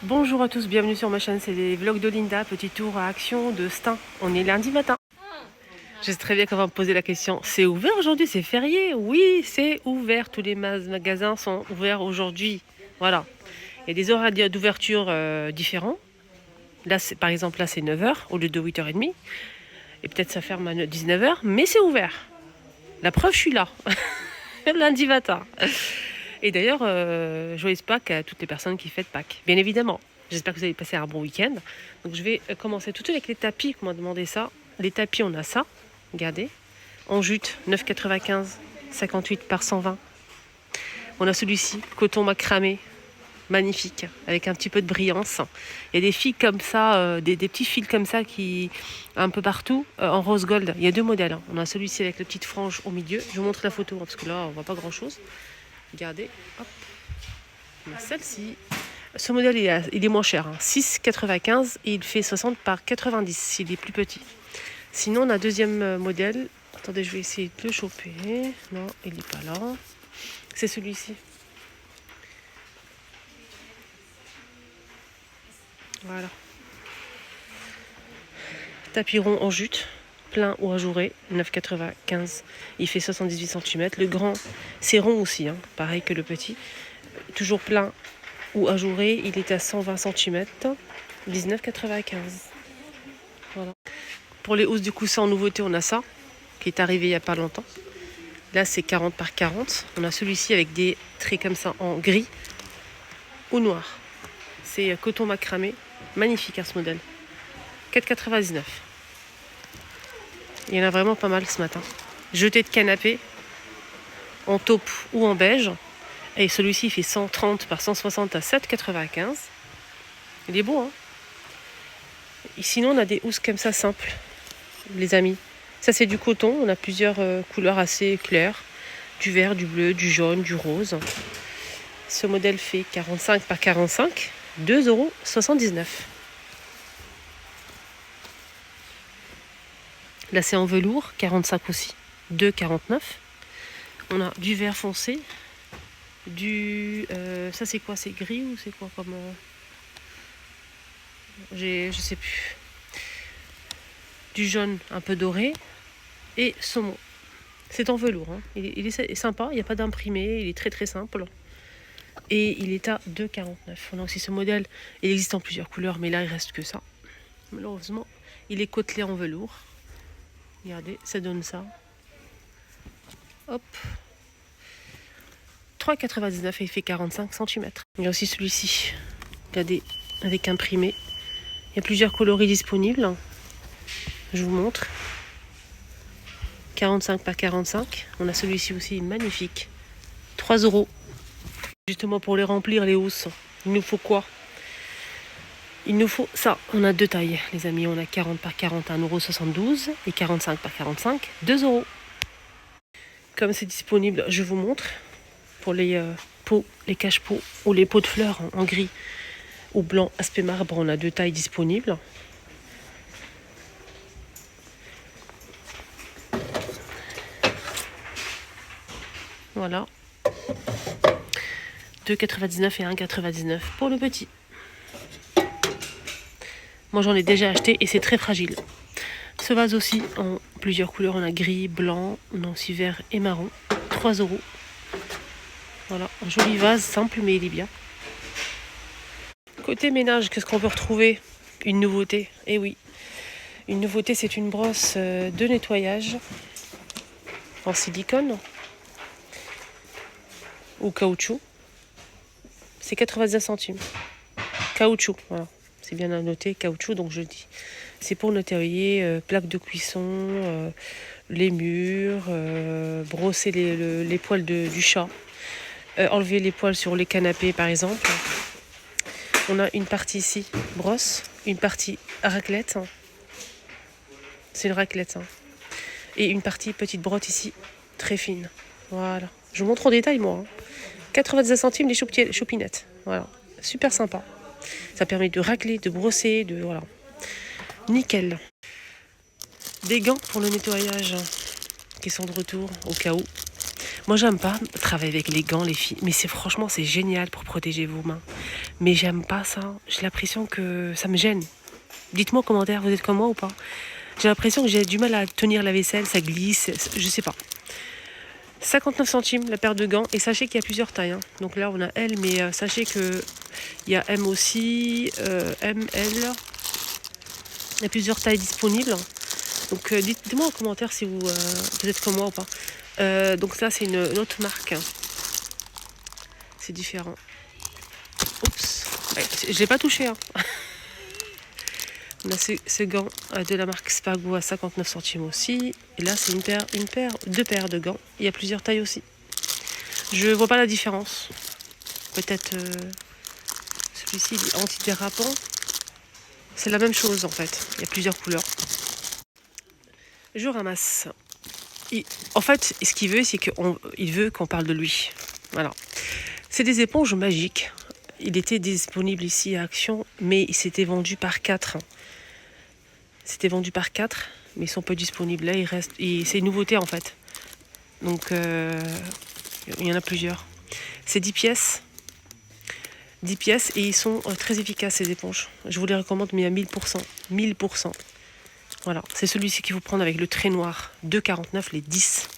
Bonjour à tous, bienvenue sur ma chaîne, c'est les vlogs de Linda, petit tour à Action de Stein. On est lundi matin. Je sais très bien qu'on va me poser la question, c'est ouvert aujourd'hui, c'est férié? Oui, c'est ouvert, tous les magasins sont ouverts aujourd'hui. Voilà, il y a des horaires d'ouverture différents. Là, par exemple, là c'est 9h au lieu de 8h30. Et peut-être ça ferme à 19h, mais c'est ouvert. La preuve, je suis là, lundi matin. Et d'ailleurs, joyeuse Pâques à toutes les personnes qui fêtent Pâques, bien évidemment. J'espère que vous allez passer un bon week-end. Donc je vais commencer tout de suite avec les tapis, qu'on m'a demandé ça. Les tapis, on a ça, regardez. En jute, 9,95, 58 par 120. On a celui-ci, coton macramé, magnifique, avec un petit peu de brillance. Il y a des fils comme ça, des petits fils comme ça qui un peu partout, en rose gold. Il y a deux modèles. On a celui-ci avec la petite frange au milieu. Je vous montre la photo, parce que là, on voit pas grand-chose. Regardez, hop. On a celle-ci. Ce modèle, il est moins cher, hein. 6,95 et il fait 60 par 90. Il est plus petit. Sinon, on a un deuxième modèle. Attendez, je vais essayer de le choper. Non, il n'est pas là. C'est celui-ci. Voilà. Tapis rond en jute, plein ou ajouré, 9,95. Il fait 78 cm. Le grand, c'est rond aussi, hein, pareil que le petit. Toujours plein ou ajouré, il est à 120 cm, 19,95. Voilà. Pour les housses du coussin en nouveauté, on a ça, qui est arrivé il n'y a pas longtemps. Là, c'est 40 par 40. On a celui-ci avec des traits comme ça en gris ou noir. C'est coton macramé. Magnifique, hein, ce modèle. 4,99. Il y en a vraiment pas mal ce matin. Jeté de canapé en taupe ou en beige. Et celui-ci, il fait 130 par 160 à 7,95. Il est beau, hein. Et sinon, on a des housses comme ça simples, les amis. Ça, c'est du coton. On a plusieurs couleurs assez claires. Du vert, du bleu, du jaune, du rose. Ce modèle fait 45 par 45, 2,79 €. Là, c'est en velours, 45 aussi, 2,49 €. On a du vert foncé, ça c'est quoi? C'est gris ou c'est quoi comme... je sais plus. Du jaune un peu doré et saumon. C'est en velours, hein. Il est sympa, il n'y a pas d'imprimé, il est très très simple. Et il est à 2,49 €. On a aussi ce modèle, il existe en plusieurs couleurs, mais là il reste que ça. Malheureusement, il est côtelé en velours. Regardez, ça donne ça. Hop. 3,99 € et il fait 45 cm. Il y a aussi celui-ci, regardez, avec imprimé. Il y a plusieurs coloris disponibles. Je vous montre. 45 par 45. On a celui-ci aussi, magnifique. 3 €. Justement pour les remplir, les housses, il nous faut quoi? Il nous faut ça. On a deux tailles, les amis. On a 40 par 40, 1,72 € et 45 par 45, 2 €. Comme c'est disponible, je vous montre. Pour les pots, les cache-pots ou les pots de fleurs en gris ou blanc aspect marbre, on a deux tailles disponibles. Voilà. 2,99 et 1,99 pour le petit. Moi j'en ai déjà acheté et c'est très fragile. Ce vase aussi en plusieurs couleurs. On a gris, blanc, on a aussi vert et marron. 3 €. Voilà, un joli vase simple mais il est bien. Côté ménage, qu'est-ce qu'on peut retrouver? Une nouveauté. Eh oui, une nouveauté, c'est une brosse de nettoyage en silicone ou caoutchouc. C'est 99 centimes. Caoutchouc, voilà. C'est bien à noter, caoutchouc, donc je dis. C'est pour nettoyer plaques de cuisson, les murs, brosser les poils du chat, enlever les poils sur les canapés par exemple. On a une partie ici, brosse, une partie raclette. C'est une raclette, hein. Et une partie petite brotte ici, très fine. Voilà. Je vous montre en détail moi, hein. 99 centimes les choupinettes. Voilà. Super sympa. Ça permet de racler, de brosser, de voilà. Nickel. Des gants pour le nettoyage qui sont de retour au cas où. Moi, j'aime pas travailler avec les gants, les filles. Mais franchement, c'est génial pour protéger vos mains. Mais j'aime pas ça. J'ai l'impression que ça me gêne. Dites-moi en commentaire, vous êtes comme moi ou pas? J'ai l'impression que j'ai du mal à tenir la vaisselle, ça glisse, je sais pas. 59 centimes la paire de gants. Et sachez qu'il y a plusieurs tailles. Hein. Donc là, on a L, mais sachez qu'il y a M aussi, M, L. Il y a plusieurs tailles disponibles. Donc dites-moi en commentaire si vous êtes comme moi ou pas. Donc là, c'est une autre marque. C'est différent. Oups. Ouais, je l'ai pas touché. Hein. On a ce gant de la marque Spago à 59 centimes aussi. Et là, c'est deux paires de gants. Il y a plusieurs tailles aussi. Je vois pas la différence. Peut-être celui-ci est antidérapant. C'est la même chose en fait. Il y a plusieurs couleurs. Je ramasse. En fait, ce qu'il veut, c'est qu'il veut qu'on parle de lui. Voilà. C'est des éponges magiques. Il était disponible ici à Action, mais il s'était vendu par 4. C'était vendu par 4, mais ils sont pas disponibles. Là, c'est une nouveauté en fait. Donc, il y en a plusieurs. C'est 10 pièces. 10 pièces et ils sont très efficaces ces éponges. Je vous les recommande, mais à 1000%. 1000%. Voilà, c'est celui-ci qu'il faut prendre avec le trait noir. 2,49 les 10.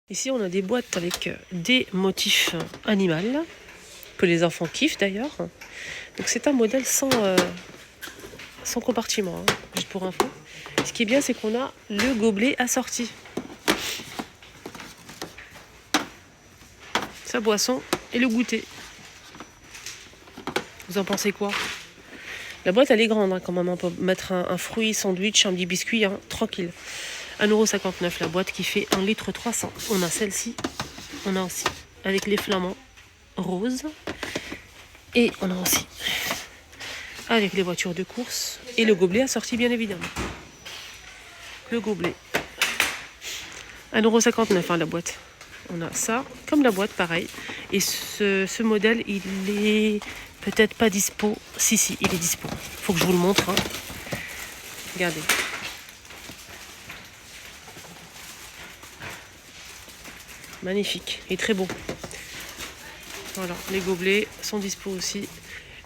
Ici, on a des boîtes avec des motifs animaux, que les enfants kiffent d'ailleurs. Donc c'est un modèle sans compartiment, hein, juste pour info. Ce qui est bien, c'est qu'on a le gobelet assorti. Sa boisson et le goûter. Vous en pensez quoi? La boîte, elle est grande hein, quand même. On peut mettre un fruit, sandwich, un petit biscuit, hein, tranquille. 1,59 € la boîte qui fait 1,3 litre. On a celle-ci. On a aussi avec les flamants roses. Et on a aussi avec les voitures de course. Et le gobelet assorti, bien évidemment. Le gobelet. 1,59 € hein, la boîte. On a ça, comme la boîte, pareil. Et ce modèle, il est peut-être pas dispo. Si, il est dispo. Faut que je vous le montre. Hein. Regardez. Magnifique. Il est très beau. Voilà, les gobelets sont dispo aussi.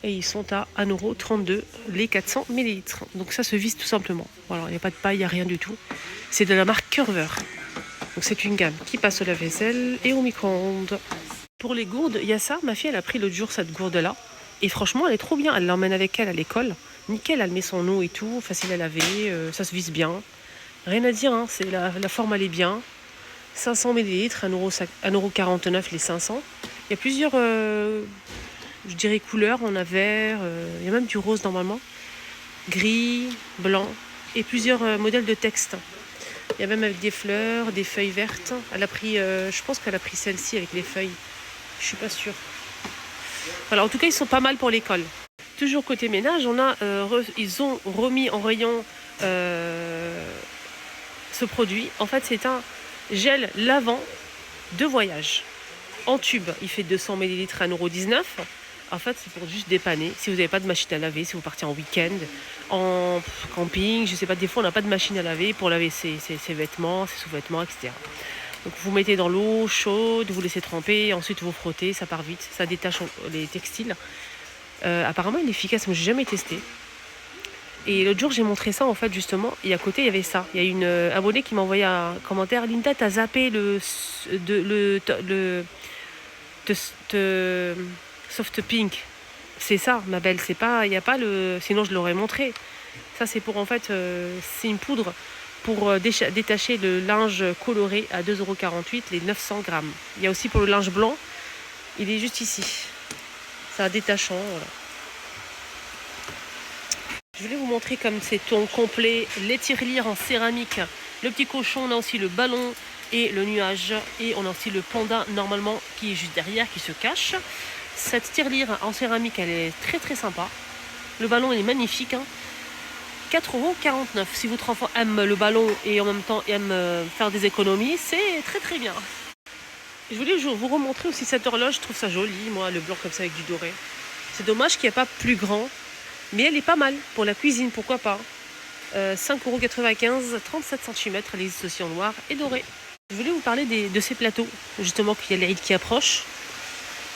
Et ils sont à 1,32 € les 400 ml. Donc ça se vise tout simplement. Voilà, il n'y a pas de paille, il n'y a rien du tout. C'est de la marque Curver. Donc c'est une gamme qui passe au lave-vaisselle et au micro-ondes. Pour les gourdes, il y a ça. Ma fille, elle a pris l'autre jour cette gourde-là. Et franchement, elle est trop bien. Elle l'emmène avec elle à l'école. Nickel, elle met son eau et tout. Facile à laver. Ça se vise bien. Rien à dire. Hein. La forme, elle est bien. 500 ml, 1,49 € les 500. Il y a plusieurs, je dirais, couleurs. On a vert. Il y a même du rose normalement. Gris, blanc. Et plusieurs modèles de texte. Il y a même avec des fleurs, des feuilles vertes. Elle a pris, je pense qu'elle a pris celle-ci avec les feuilles. Je suis pas sûre. Voilà, en tout cas, ils sont pas mal pour l'école. Toujours côté ménage, ils ont remis en rayon ce produit. En fait, c'est un gel lavant de voyage en tube. Il fait 200 ml, 1,19 €. En fait, c'est pour juste dépanner. Si vous n'avez pas de machine à laver, si vous partez en week-end, en camping, je sais pas, des fois on n'a pas de machine à laver pour laver ses vêtements, ses sous-vêtements, etc. Donc vous mettez dans l'eau chaude, vous laissez tremper, ensuite vous frottez, ça part vite, ça détache les textiles. Apparemment il est efficace, mais je n'ai jamais testé. Et l'autre jour j'ai montré ça en fait justement, et à côté il y avait ça. Il y a une abonnée qui m'a envoyé un commentaire. Linda, t'as zappé le soft pink. C'est ça ma belle, c'est pas, il n'y a pas le, sinon je l'aurais montré. Ça c'est pour en fait, c'est une poudre pour détacher le linge coloré à 2,48 € les 900 grammes. Il y a aussi pour le linge blanc, il est juste ici. C'est un détachant, voilà. Je voulais vous montrer comme c'est ton complet, les tirelires en céramique, le petit cochon, on a aussi le ballon et le nuage. Et on a aussi le panda normalement qui est juste derrière, qui se cache. Cette tirelire en céramique, elle est très très sympa. Le ballon il est magnifique. Hein. 4,49 €. Si votre enfant aime le ballon et en même temps aime faire des économies, c'est très très bien. Je voulais vous remontrer aussi cette horloge, je trouve ça joli, moi, le blanc comme ça avec du doré. C'est dommage qu'il n'y ait pas plus grand, mais elle est pas mal pour la cuisine, pourquoi pas. 5,95 €, 37 cm, elle existe aussi en noir et doré. Je voulais vous parler de ces plateaux, justement, qu'il y a l'Aïd qui approche.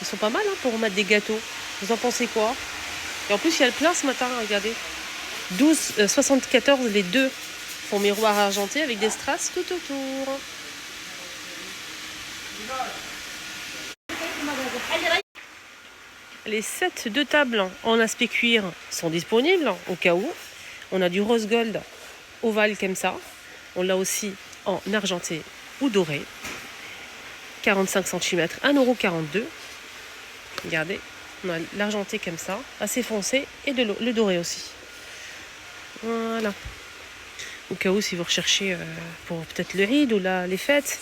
Ils sont pas mal hein, pour mettre des gâteaux. Vous en pensez quoi? Et en plus, il y a le plein ce matin, regardez. 12,74 les deux. Font miroir argenté avec des strass tout autour. Les sets de table en aspect cuir sont disponibles au cas où. On a du rose gold ovale comme ça. On l'a aussi en argenté ou doré. 45 cm, 1,42 €. Regardez, on a l'argenté comme ça, assez foncé, et le doré aussi. Voilà. Au cas où, si vous recherchez pour peut-être le Eid ou les fêtes,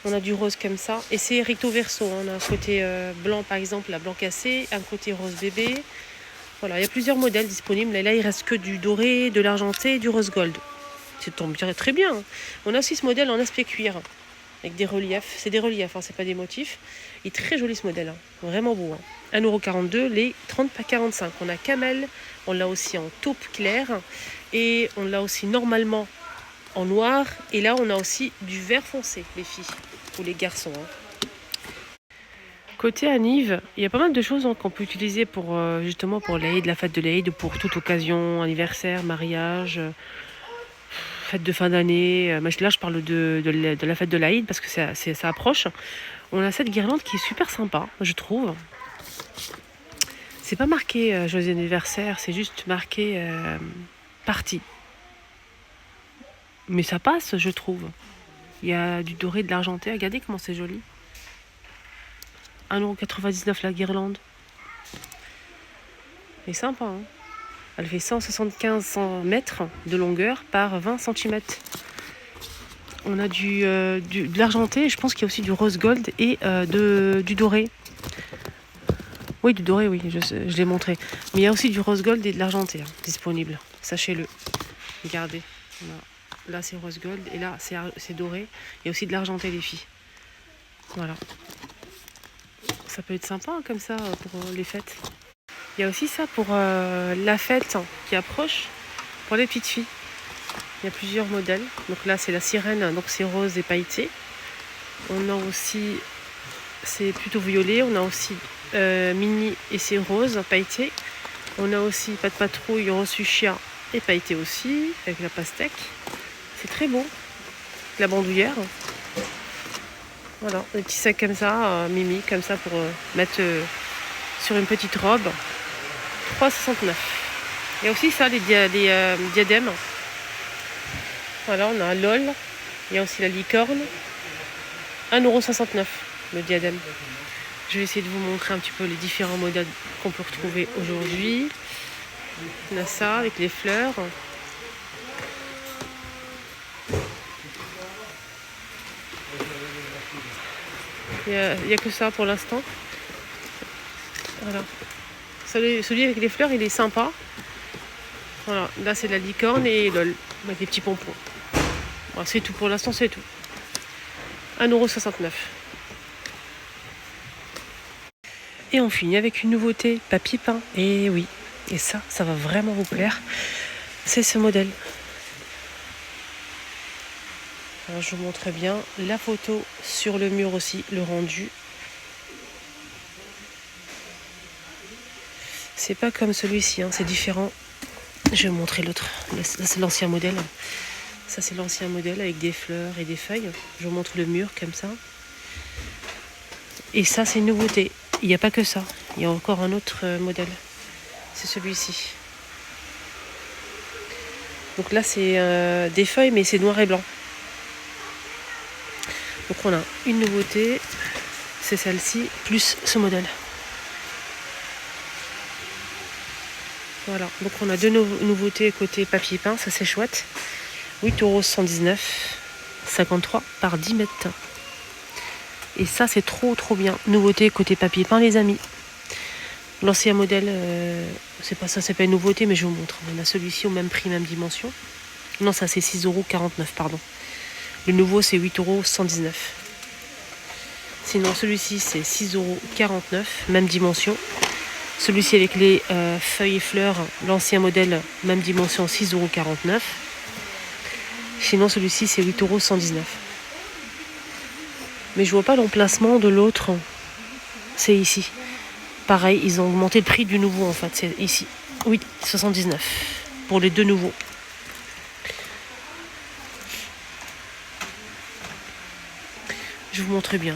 on a du rose comme ça. Et c'est recto verso. On a un côté blanc, par exemple, la blanc cassé, un côté rose bébé. Voilà, il y a plusieurs modèles disponibles. Et là, il reste que du doré, de l'argenté et du rose gold. Ça tombe très bien. On a aussi ce modèle en aspect cuir, avec des reliefs. C'est des reliefs, hein, c'est pas des motifs. Il est très joli ce modèle, hein. Vraiment beau. Hein. 1,42 €, les 30 par 45. On a camel, on l'a aussi en taupe claire. Et on l'a aussi normalement en noir. Et là, on a aussi du vert foncé, les filles, ou les garçons. Hein. Côté Aniv, il y a pas mal de choses hein, qu'on peut utiliser pour justement pour l'Aïd, la fête de l'Aïd, pour toute occasion, anniversaire, mariage, fête de fin d'année. Là, je parle de la fête de l'Aïd parce que ça approche. On a cette guirlande qui est super sympa, je trouve. C'est pas marqué joyeux anniversaire, c'est juste marqué partie. Mais ça passe, je trouve. Il y a du doré, de l'argenté. Regardez comment c'est joli. 1,99 € la guirlande. Elle est sympa, hein. Elle fait 175 mètres de longueur par 20 cm. On a de l'argenté, je pense qu'il y a aussi du rose gold et du doré. Oui, du doré, oui, je l'ai montré. Mais il y a aussi du rose gold et de l'argenté hein, disponible. Sachez-le. Regardez. Là, c'est rose gold et là, c'est doré. Il y a aussi de l'argenté, les filles. Voilà. Ça peut être sympa hein, comme ça pour les fêtes. Il y a aussi ça pour la fête hein, qui approche pour les petites filles. Il y a plusieurs modèles. Donc là, c'est la sirène, donc c'est rose et pailleté. On a aussi, c'est plutôt violet. On a aussi mini et c'est rose pailleté. On a aussi pas de patrouille, rose fuchsia et pailleté aussi, avec la pastèque. C'est très beau. La bandoulière. Voilà, des petits sacs comme ça, mimi, comme ça pour mettre sur une petite robe. 3,69 €. Il y a aussi ça, les diadèmes. Voilà, on a un LOL. Il y a aussi la licorne. 1,69 € le diadème. Je vais essayer de vous montrer un petit peu les différents modèles qu'on peut retrouver aujourd'hui. On a ça avec les fleurs. Il n'y a que ça pour l'instant. Voilà. Celui avec les fleurs, il est sympa. Voilà. Là, c'est la licorne et LOL avec des petits pompons. Voilà, c'est tout. Pour l'instant, c'est tout. 1,69 €. Et on finit avec une nouveauté, papier peint. Et oui, et ça va vraiment vous plaire. C'est ce modèle. Alors, je vous montre bien la photo sur le mur aussi, le rendu. C'est pas comme celui-ci, hein, c'est différent. Je vais vous montrer l'autre. Là, c'est l'ancien modèle. Ça, c'est l'ancien modèle avec des fleurs et des feuilles. Je vous montre le mur comme ça. Et ça, c'est une nouveauté. Il n'y a pas que ça. Il y a encore un autre modèle. C'est celui-ci. Donc là, c'est des feuilles, mais c'est noir et blanc. Donc on a une nouveauté. C'est celle-ci, plus ce modèle. Voilà. Donc on a deux nouveautés côté papier peint. Ça, c'est chouette. 8,119 €. 53 par 10 mètres. Et ça, c'est trop bien. Nouveauté côté papier peint, les amis. L'ancien modèle, c'est pas une nouveauté, mais je vous montre. On a celui-ci au même prix, même dimension. Non, ça, c'est 6,49 €, pardon. Le nouveau, c'est 8,119 €. Sinon, celui-ci, c'est 6,49 €, même dimension. Celui-ci avec les feuilles et fleurs, l'ancien modèle, même dimension, 6,49 €. Sinon, celui-ci, c'est 8,119 €. Mais je vois pas l'emplacement de l'autre. C'est ici. Pareil, ils ont augmenté le prix du nouveau en fait. C'est ici. 8,79 pour les deux nouveaux. Je vous montre bien.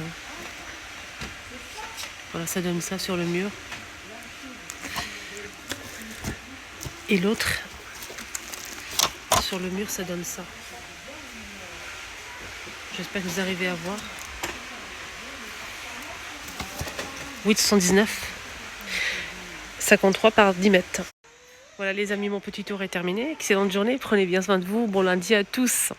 Voilà, ça donne ça sur le mur. Et l'autre, sur le mur, ça donne ça. J'espère que vous arrivez à voir. 8,79. 53 par 10 mètres. Voilà les amis, mon petit tour est terminé. Excellente journée, prenez bien soin de vous. Bon lundi à tous.